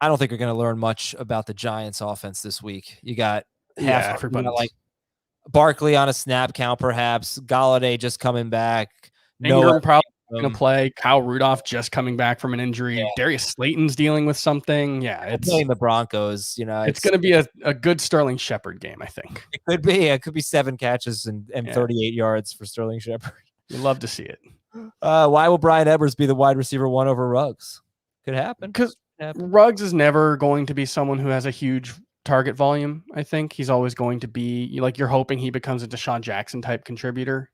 I don't think you're going to learn much about the Giants offense this week. You got everybody Barkley on a snap count, perhaps. Galladay just coming back. Ingram probably going to play. Kyle Rudolph just coming back from an injury. Yeah. Darius Slayton's dealing with something. Yeah, it's playing the Broncos. It's going to be a good Sterling Shepard game, I think. It could be. It could be 7 catches and 38 yards for Sterling Shepard. You'd love to see it. Why will Bryan Edwards be the wide receiver 1 over Ruggs? Could happen. Because Ruggs is never going to be someone who has a huge target volume. I think he's always going to be you're hoping he becomes a Deshaun Jackson type contributor.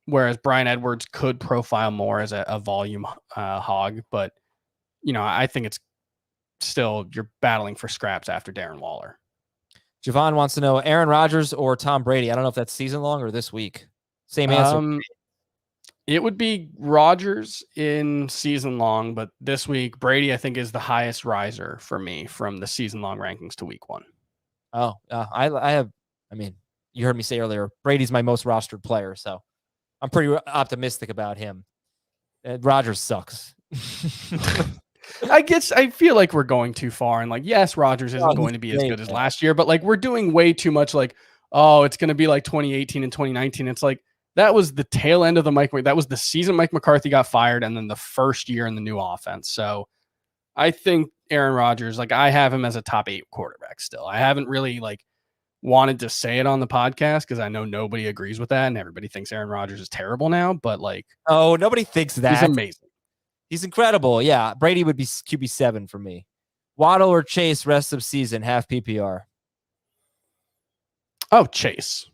Whereas Bryan Edwards could profile more as a volume hog, but I think it's still you're battling for scraps after Darren Waller. Javon wants to know Aaron Rodgers or Tom Brady. I don't know if that's season long or this week. Same answer. It would be Rodgers in season long, but this week Brady I think is the highest riser for me from the season long rankings to week 1. Oh, I have. I mean, you heard me say earlier, Brady's my most rostered player, so I'm pretty optimistic about him. Rodgers sucks. I feel like we're going too far, and like, yes, Rodgers isn't going to be as good as last year, but like we're doing way too much. Like, oh, it's going to be like 2018 and 2019. It's like that was the tail end of that was the season Mike McCarthy got fired, and then the first year in the new offense. So I think Aaron Rodgers, like I have him as a top 8 quarterback still. I haven't really like wanted to say it on the podcast because I know nobody agrees with that, and everybody thinks Aaron Rodgers is terrible now. But like, oh, nobody thinks that. He's amazing. He's incredible. Yeah, Brady would be QB7 for me. Waddle or Chase rest of season, half PPR. Oh, Chase.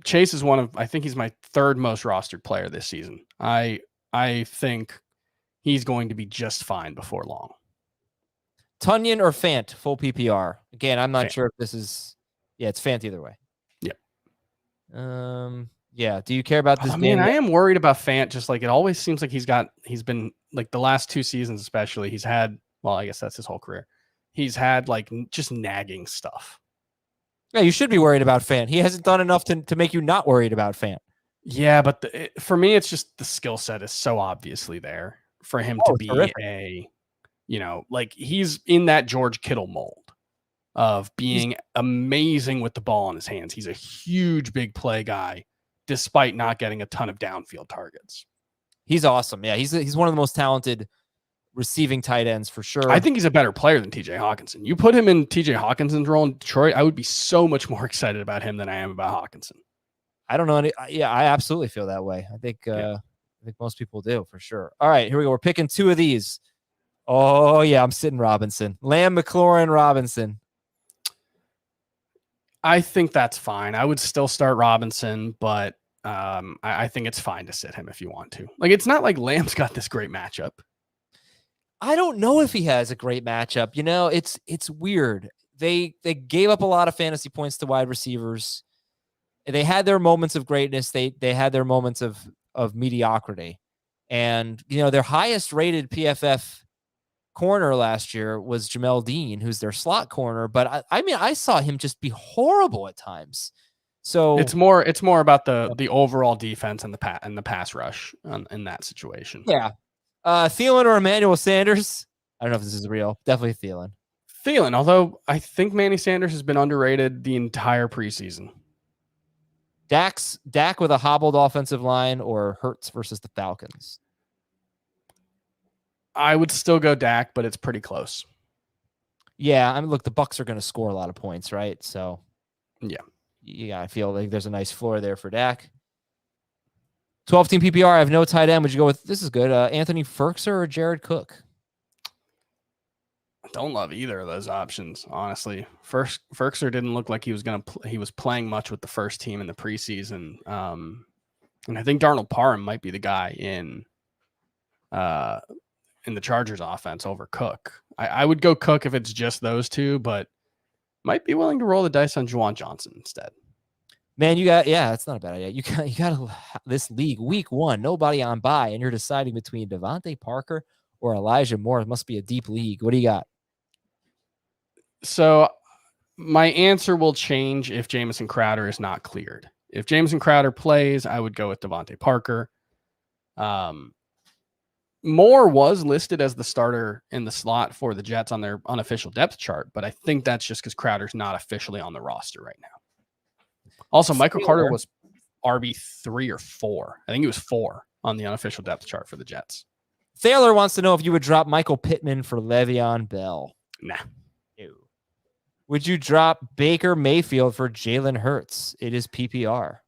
Chase is I think he's my 3rd most rostered player this season. I think he's going to be just fine before long. Tunyon or Fant, full PPR. Again, I'm not sure if this is. Yeah, it's Fant either way. Yep. Yeah. Do you care about this? Man, I am worried about Fant. Just like it always seems like he's been like the last 2 seasons, especially. He's had. Well, I guess that's his whole career. He's had like just nagging stuff. Yeah, you should be worried about Fant. He hasn't done enough to make you not worried about Fant. Yeah, but for me, it's just the skill set is so obviously there for him to be terrific. Like he's in that George Kittle mold of being amazing with the ball in his hands. He's a huge, big play guy, despite not getting a ton of downfield targets. He's awesome. Yeah, he's one of the most talented receiving tight ends for sure. I think he's a better player than TJ Hawkinson. You put him in TJ Hawkinson's role in Detroit, I would be so much more excited about him than I am about Hawkinson. I don't know. I absolutely feel that way. I think most people do for sure. All right, here we go. We're picking 2 of these. Oh yeah, I'm sitting Robinson. Lamb, McLaurin, Robinson. I think that's fine. I would still start Robinson, but I think it's fine to sit him if you want to. Like, it's not like Lamb's got this great matchup. I don't know if he has a great matchup. It's weird. They gave up a lot of fantasy points to wide receivers. They had their moments of greatness. They had their moments of mediocrity. And, their highest rated PFF corner last year was Jamel Dean, who's their slot corner. But I saw him just be horrible at times. So it's more about the overall defense and the pass rush in that situation. Yeah. Thielen or Emmanuel Sanders? I don't know if this is real. Definitely Thielen. Thielen, although I think Manny Sanders has been underrated the entire preseason. Dak with a hobbled offensive line or Hurts versus the Falcons? I would still go Dak, but it's pretty close. Yeah, look, the Bucs are going to score a lot of points, right? So, yeah, I feel like there's a nice floor there for Dak. 12-team PPR. I have no tight end. Would you go with, this is good, Anthony Ferkser or Jared Cook? I don't love either of those options, honestly. Ferkser didn't look like he was he was playing much with the first team in the preseason. And I think Darnell Parham might be the guy in the Chargers offense over Cook. I would go Cook if it's just those two, but might be willing to roll the dice on Juwan Johnson instead. Man, that's not a bad idea. You got this league week 1, nobody on bye, and you're deciding between Devontae Parker or Elijah Moore. It must be a deep league. What do you got? So my answer will change if Jamison Crowder is not cleared. If Jamison Crowder plays, I would go with Devontae Parker. Moore was listed as the starter in the slot for the Jets on their unofficial depth chart, but I think that's just because Crowder's not officially on the roster right now. Also, Michael Carter was RB3 or 4. I think he was 4 on the unofficial depth chart for the Jets. Thaler wants to know if you would drop Michael Pittman for Le'Veon Bell. Nah. Ew. Would you drop Baker Mayfield for Jalen Hurts? It is PPR.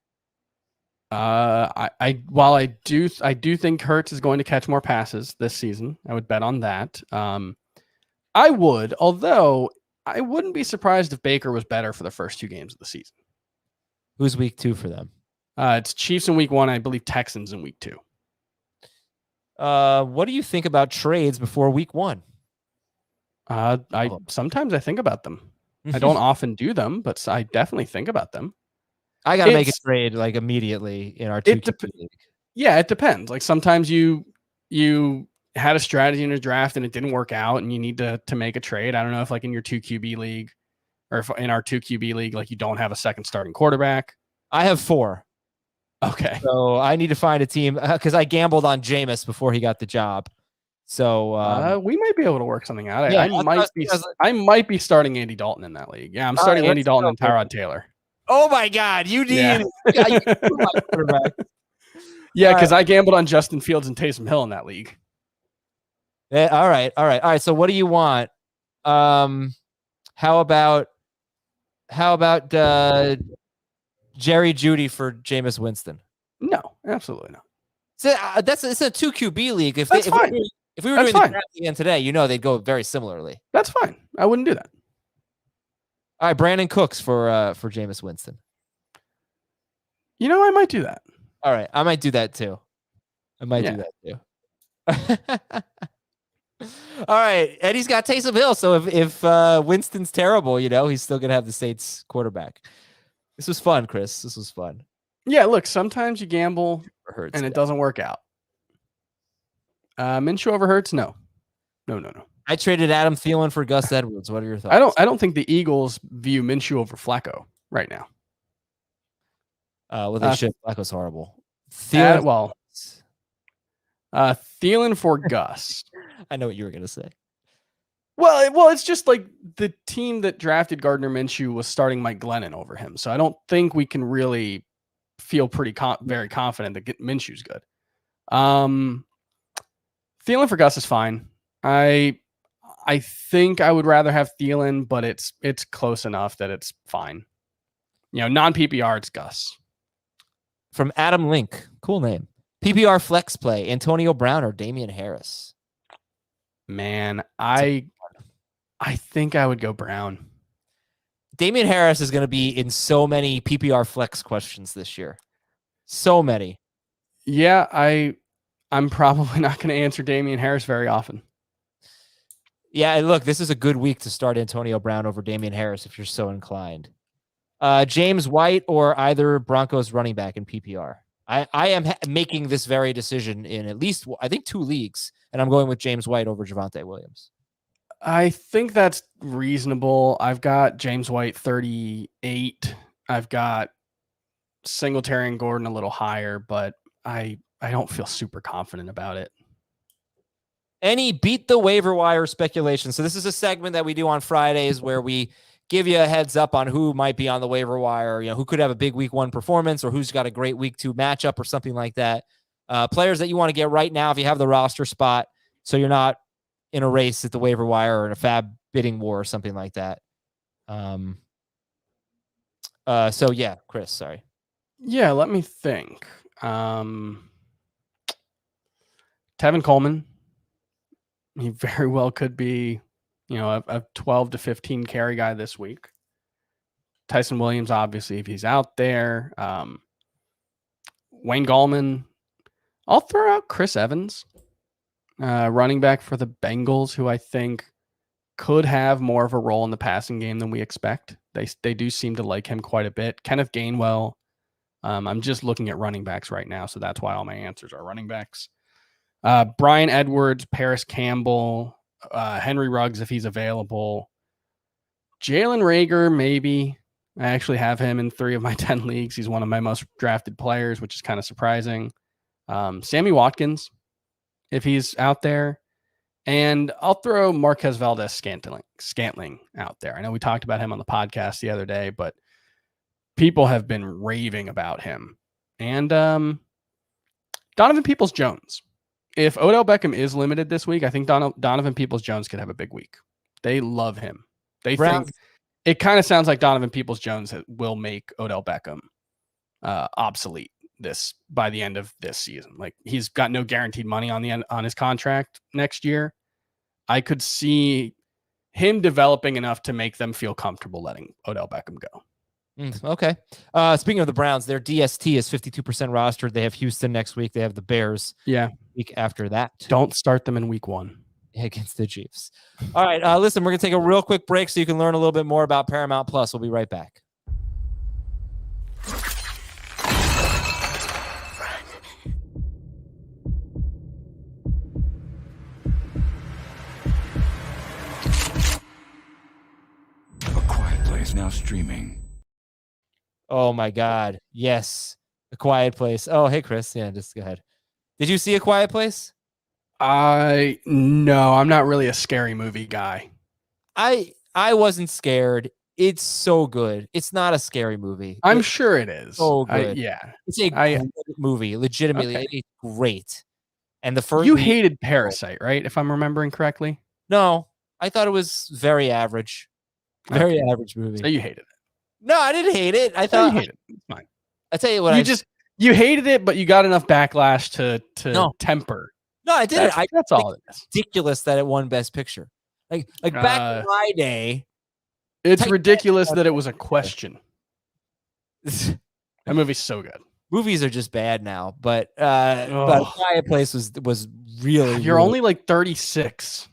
While I do think Hurts is going to catch more passes this season. I would bet on that. I would, although I wouldn't be surprised if Baker was better for the first 2 games of the season. Who's week 2 for them? It's Chiefs in week 1. I believe Texans in week 2. What do you think about trades before week 1? Sometimes I think about them. I don't often do them, but I definitely think about them. I got to make a trade like immediately in our 2 league. Yeah, it depends. Like sometimes you had a strategy in a draft and it didn't work out and you need to make a trade. I don't know if like in your 2 QB league or if in our 2 QB league, like you don't have a second starting quarterback. I have 4. Okay. So I need to find a team because I gambled on Jameis before he got the job. So We might be able to work something out. yeah, I might be starting Andy Dalton in that league. Yeah, I'm starting Andy Dalton and Tyrod Taylor. Oh my God, you need quarterback. Yeah, because I gambled on Justin Fields and Taysom Hill in that league. Yeah, all right. So what do you want? How about Jerry Jeudy for Jameis Winston? No, absolutely not. So it's a 2 QB league. If That's fine. If we were doing the draft again today, they'd go very similarly. That's fine. I wouldn't do that. All right, Brandon Cooks for Jameis Winston. I might do that. All right, I might do that too. Do that too. All right, Eddie's got Taysom Hill, so if Winston's terrible, he's still gonna have the Saints quarterback. This was fun, Chris. This was fun. Yeah, look, sometimes you gamble and it doesn't work out. Minshew over Hurts? No. I traded Adam Thielen for Gus Edwards. What are your thoughts? I don't think the Eagles view Minshew over Flacco right now. Well, they should. Flacco's horrible. Thielen for Gus. I know what you were gonna say. Well, it's just like the team that drafted Gardner Minshew was starting Mike Glennon over him, so I don't think we can really feel very confident that Minshew's good. Thielen for Gus is fine. I think I would rather have Thielen, but it's close enough that it's fine. Non-PPR, it's Gus. From Adam Link, cool name. PPR flex play, Antonio Brown or Damian Harris? Man, I think I would go Brown. Damian Harris is going to be in so many PPR flex questions this year. So many. Yeah, I'm probably not going to answer Damian Harris very often. Yeah, look, this is a good week to start Antonio Brown over Damian Harris if you're so inclined. James White or either Broncos running back in PPR. I am making this very decision in at least, I think, 2 leagues, and I'm going with James White over Javonte Williams. I think that's reasonable. I've got James White 38. I've got Singletary and Gordon a little higher, but I don't feel super confident about it. Any beat the waiver wire speculation. So this is a segment that we do on Fridays where we give you a heads up on who might be on the waiver wire, who could have a big week 1 performance or who's got a great week 2 matchup or something like that. Players that you want to get right now if you have the roster spot, so you're not in a race at the waiver wire or in a fab bidding war or something like that. So yeah, Chris, sorry. Yeah, let me think. Tevin Coleman. He very well could be, a 12 to 15 carry guy this week. Tyson Williams, obviously, if he's out there. Wayne Gallman. I'll throw out Chris Evans, running back for the Bengals, who I think could have more of a role in the passing game than we expect. They do seem to like him quite a bit. Kenneth Gainwell. I'm just looking at running backs right now, so that's why all my answers are running backs. Brian Edwards, Paris Campbell, Henry Ruggs if he's available. Jalen Reagor, maybe. I actually have him in 3 of my 10 leagues. He's one of my most drafted players, which is kind of surprising. Sammy Watkins, if he's out there. And I'll throw Marquez Scantling out there. I know we talked about him on the podcast the other day, but people have been raving about him. And Donovan Peoples-Jones. If Odell Beckham is limited this week, I think Donovan Peoples-Jones could have a big week. They love him. They think it kind of sounds like Donovan Peoples-Jones will make Odell Beckham obsolete by the end of this season. Like, he's got no guaranteed money on his contract next year. I could see him developing enough to make them feel comfortable letting Odell Beckham go. Okay. Speaking of the Browns, their DST is 52% rostered. They have Houston next week. They have the Bears. Yeah. Week after that. Don't start them in week 1 against the Chiefs. All right. Listen, we're going to take a real quick break so you can learn a little bit more about Paramount Plus. We'll be right back. streaming. Oh my God. Yes. A Quiet Place. Oh, hey, Chris. Yeah, just go ahead. Did you see A Quiet Place? No, I'm not really a scary movie guy. I wasn't scared. It's so good. It's not a scary movie. I'm sure it is. So good. Yeah. It's a great movie. Legitimately, Okay. it's great. And the first You hated Parasite, right? If I'm remembering correctly. No, I thought it was very average. Very average movie. So you hated it. No, I didn't hate it. I No, thought you hated it. It's fine. I tell you what, You hated it, but you got enough backlash to temper. No, I didn't. That's all it is. Ridiculous that it won Best Picture. Like back in my day. It's ridiculous that it was a question. That movie's so good. Movies are just bad now, but Quiet Place was really. You're only like 36.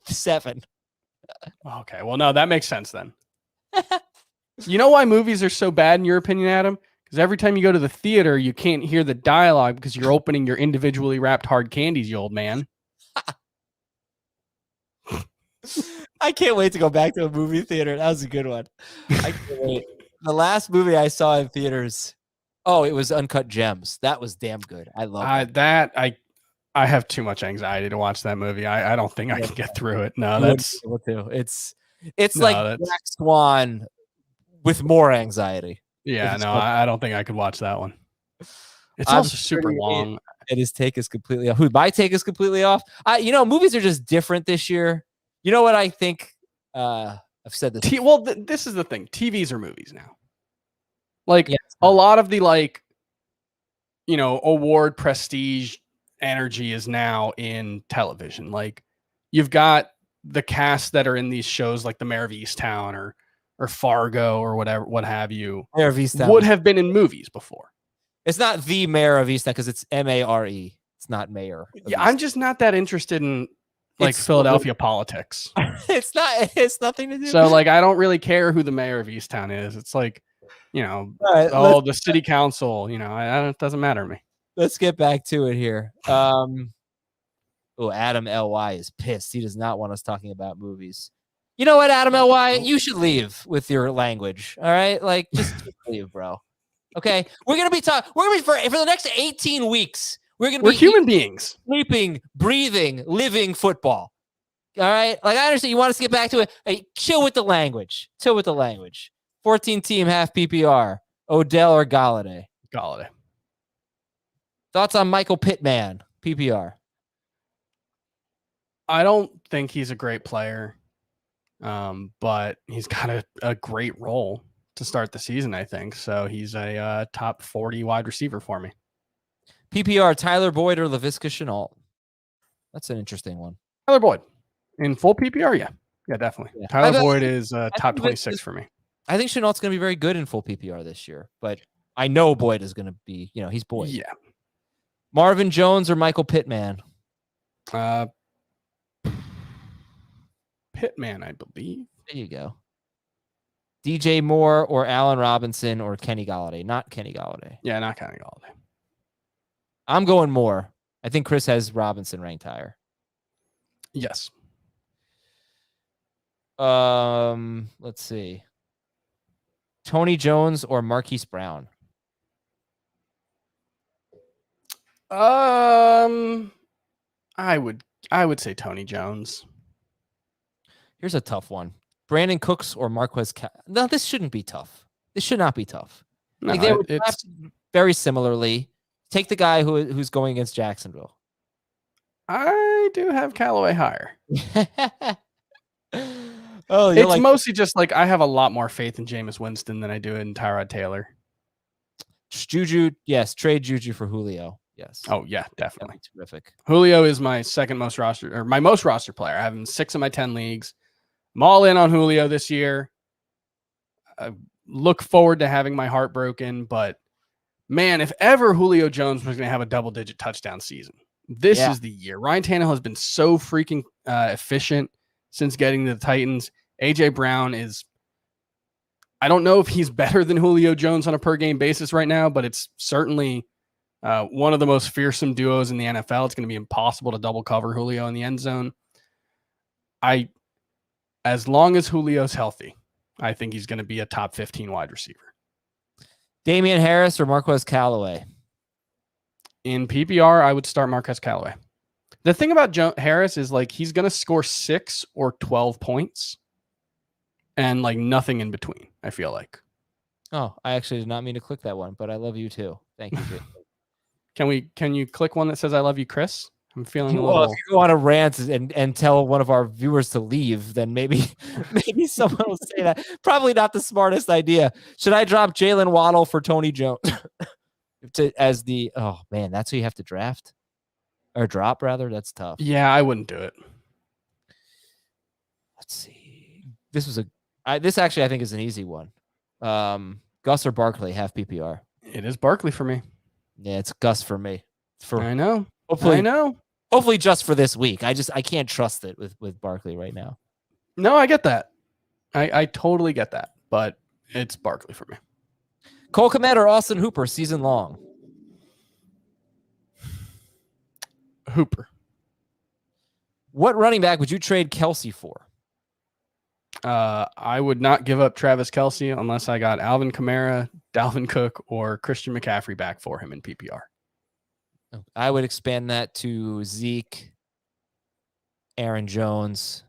7. Okay, well, no, that makes sense then. You know why movies are so bad in your opinion, Adam? Because every time you go to the theater, you can't hear the dialogue because you're opening your individually wrapped hard candies, you old man. I can't wait to go back to a movie theater. That was a good one. I can't wait. The last movie I saw in theaters, it was Uncut Gems. That was damn good. I love that. I have too much anxiety to watch that movie. I don't think I can get through it. No, that's it's like Black Swan with more anxiety. Yeah, no, I don't think I could watch that one. It's also super long. And his take is completely off. My take is completely off. Movies are just different this year. You know what I think? I've said this. This is the thing. TVs are movies now. Like a lot of the award prestige energy is now in television. Like you've got the cast that are in these shows like The Mayor of Easttown or Fargo or whatever, what have you. Mayor of Easttown would have been in movies before. It's not The Mayor of Easttown because it's Mare. It's not Mayor. Yeah, I'm just not that interested in Philadelphia politics. It's nothing to do. So I don't really care who the mayor of Easttown is. It's like, the city council, it doesn't matter to me. Let's get back to it here. Adam LY is pissed. He does not want us talking about movies. You know what, Adam LY? You should leave with your language. All right? Just leave, bro. Okay? We're going to be for the next 18 weeks. We're human beings. Sleeping, breathing, living football. All right? I understand you want us to get back to it. Hey, chill with the language. 14-team half PPR. Odell or Galladay? Galladay. Thoughts on Michael Pittman, PPR? I don't think he's a great player, but he's got a great role to start the season, I think. So he's a top 40 wide receiver for me. PPR, Tyler Boyd or LaVisca Chenault? That's an interesting one. Tyler Boyd. In full PPR, yeah. Yeah, definitely. Yeah. Tyler Boyd is top 26 for me. I think Chenault's going to be very good in full PPR this year, but I know Boyd is going to be, he's Boyd. Yeah. Marvin Jones or Michael Pittman? Pittman, I believe. There you go. DJ Moore or Allen Robinson or Kenny Galladay? Not Kenny Galladay. Yeah, not Kenny Galladay. I'm going Moore. I think Chris has Robinson ranked higher. Yes. Let's see. Tony Jones or Marquise Brown? I would say Tony Jones. Here's a tough one. Brandon Cooks or Marquez? No, this shouldn't be tough. This should not be tough. No, they were very similarly. Take the guy who's going against Jacksonville. I do have Callaway higher. It's mostly just I have a lot more faith in Jameis Winston than I do in Tyrod Taylor. Juju, yes. Trade Juju for Julio. Yes. Oh yeah, definitely. Terrific. Julio is my most roster player. I have him 6 of my 10 leagues. I'm all in on Julio this year. I look forward to having my heart broken, but man, if ever Julio Jones was going to have a double-digit touchdown season, this is the year. Ryan Tannehill has been so freaking efficient since getting to the Titans. A.J. Brown is, I don't know if he's better than Julio Jones on a per-game basis right now, but it's certainly one of the most fearsome duos in the NFL. It's going to be impossible to double cover Julio in the end zone. As long as Julio's healthy, I think he's going to be a top 15 wide receiver. Damian Harris or Marquez Callaway? In PPR, I would start Marquez Callaway. The thing about Harris is like he's going to score 6 or 12 points and like nothing in between, I feel like. Oh, I actually did not mean to click that one, but I love you too. Thank you, Jake. Can you click one that says I love you, Chris? I'm feeling a Well, little. if you go on a rant and tell one of our viewers to leave, then maybe someone will say that. Probably not the smartest idea. Should I drop Jalen Waddle for Tony Jones oh man, that's who you have to draft or drop rather? That's tough. Yeah, I wouldn't do it. Let's see. This actually I think is an easy one. Gus or Barkley, half PPR. It is Barkley for me. Yeah, it's Gus for me. I know. Hopefully, I know. Hopefully just for this week. I can't trust it with Barkley right now. No, I get that. I totally get that. But it's Barkley for me. Cole Kmet or Austin Hooper season long? Hooper. What running back would you trade Kelsey for? I would not give up Travis Kelce unless I got Alvin Kamara, Dalvin Cook, or Christian McCaffrey back for him in PPR. I would expand that to Zeke, Aaron Jones,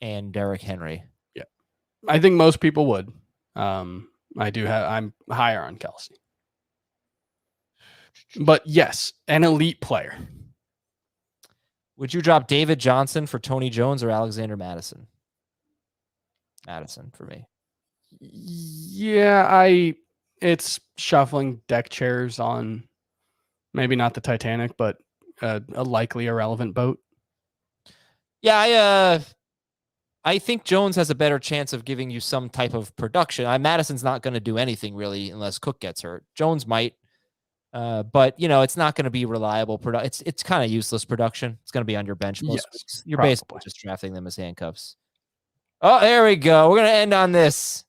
and Derrick Henry. Yeah, I think most people would. I'm higher on Kelce. But yes, an elite player. Would you drop David Johnson for Tony Jones or Alexander Madison? Madison for me. Yeah, it's shuffling deck chairs on maybe not the Titanic, but a likely irrelevant boat. Yeah, I think Jones has a better chance of giving you some type of production. Madison's not going to do anything really unless Cook gets hurt. Jones might, but it's not going to be reliable production. It's kind of useless production. It's going to be on your bench most weeks. You're probably basically just drafting them as handcuffs. Oh, there we go. We're going to end on this.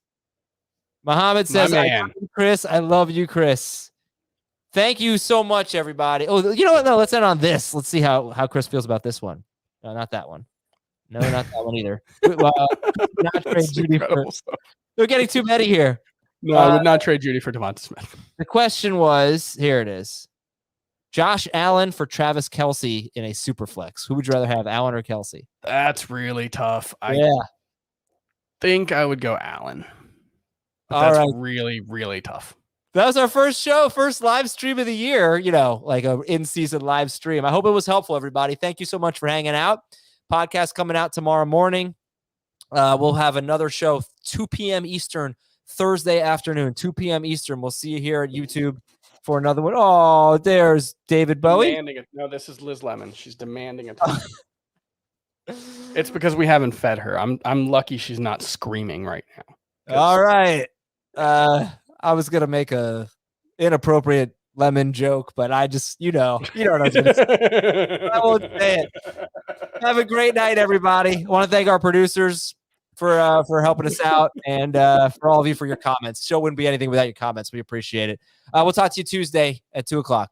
Muhammad says, I love you, Chris. Thank you so much, everybody. Oh, you know what? No, let's end on this. Let's see how Chris feels about this one. No, not that one. No, not that one either. Not trade Judy for. We're getting too many here. No, I would not trade Judy for Devonta Smith. The question was, here it is. Josh Allen for Travis Kelce in a super flex. Who would you rather have, Allen or Kelce? That's really tough. I think I would go Allen. But that's really, really tough. That was our first live stream of the year, like a in-season live stream. I hope it was helpful, everybody. Thank you so much for hanging out. Podcast coming out tomorrow morning. We'll have another show, 2 p.m. Eastern, Thursday afternoon, 2 p.m. Eastern. We'll see you here at YouTube for another one. Oh, there's David Bowie. Demanding it. No, this is Liz Lemon. She's demanding it. It's because we haven't fed her. I'm lucky she's not screaming right now. All right. I was gonna make a inappropriate lemon joke, but I just you know what I was gonna say. I won't say it. Have a great night, everybody. I want to thank our producers for helping us out and for all of you for your comments. Show wouldn't be anything without your comments. We appreciate it. We'll talk to you Tuesday at 2:00.